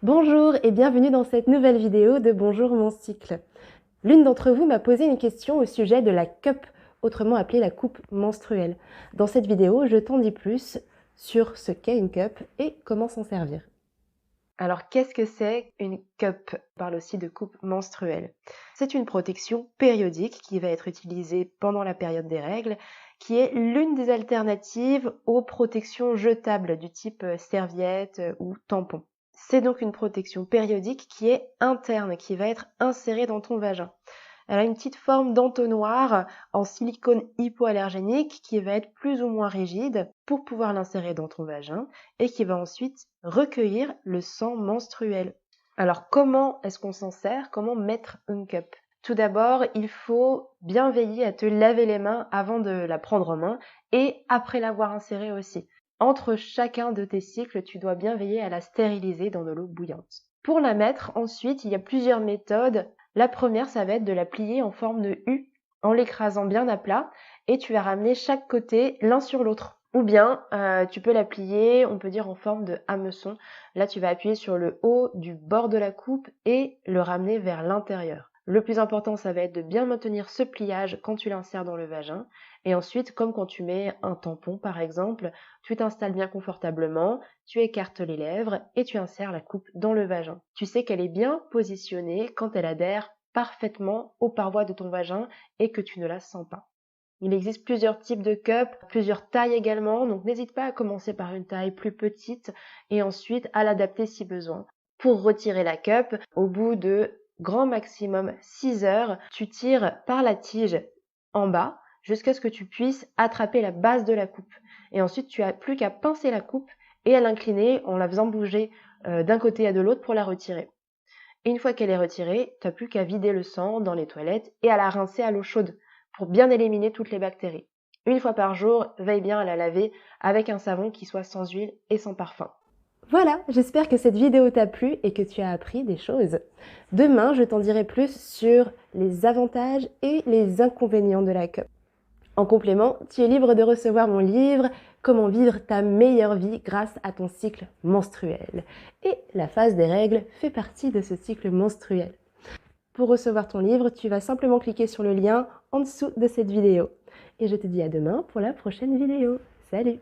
Bonjour et bienvenue dans cette nouvelle vidéo de Bonjour mon cycle. L'une d'entre vous m'a posé une question au sujet de la cup, autrement appelée la coupe menstruelle. Dans cette vidéo, je t'en dis plus sur ce qu'est une cup et comment s'en servir. Alors, qu'est-ce que c'est une cup? On parle aussi de coupe menstruelle. C'est une protection périodique qui va être utilisée pendant la période des règles, qui est l'une des alternatives aux protections jetables du type serviette ou tampon. C'est donc une protection périodique qui est interne, qui va être insérée dans ton vagin. Elle a une petite forme d'entonnoir en silicone hypoallergénique qui va être plus ou moins rigide pour pouvoir l'insérer dans ton vagin et qui va ensuite recueillir le sang menstruel. Alors comment est-ce qu'on s'en sert? Comment mettre une cup? Tout d'abord, il faut bien veiller à te laver les mains avant de la prendre en main et après l'avoir insérée aussi. Entre chacun de tes cycles, tu dois bien veiller à la stériliser dans de l'eau bouillante. Pour la mettre, ensuite, il y a plusieurs méthodes. La première, ça va être de la plier en forme de U en l'écrasant bien à plat et tu vas ramener chaque côté l'un sur l'autre. Ou bien, tu peux la plier, on peut dire en forme de hameçon. Là, tu vas appuyer sur le haut du bord de la coupe et le ramener vers l'intérieur. Le plus important, ça va être de bien maintenir ce pliage quand tu l'insères dans le vagin. Et ensuite, comme quand tu mets un tampon par exemple, tu t'installes bien confortablement, tu écartes les lèvres et tu insères la coupe dans le vagin. Tu sais qu'elle est bien positionnée quand elle adhère parfaitement aux parois de ton vagin et que tu ne la sens pas. Il existe plusieurs types de cups, plusieurs tailles également, donc n'hésite pas à commencer par une taille plus petite et ensuite à l'adapter si besoin. Pour retirer la cup, au bout de grand maximum 6 heures, tu tires par la tige en bas jusqu'à ce que tu puisses attraper la base de la coupe. Et ensuite, tu n'as plus qu'à pincer la coupe et à l'incliner en la faisant bouger d'un côté à de l'autre pour la retirer. Et une fois qu'elle est retirée, tu n'as plus qu'à vider le sang dans les toilettes et à la rincer à l'eau chaude pour bien éliminer toutes les bactéries. Une fois par jour, veille bien à la laver avec un savon qui soit sans huile et sans parfum. Voilà, j'espère que cette vidéo t'a plu et que tu as appris des choses. Demain, je t'en dirai plus sur les avantages et les inconvénients de la cup. En complément, tu es libre de recevoir mon livre « Comment vivre ta meilleure vie grâce à ton cycle menstruel ». Et la phase des règles fait partie de ce cycle menstruel. Pour recevoir ton livre, tu vas simplement cliquer sur le lien en dessous de cette vidéo. Et je te dis à demain pour la prochaine vidéo. Salut!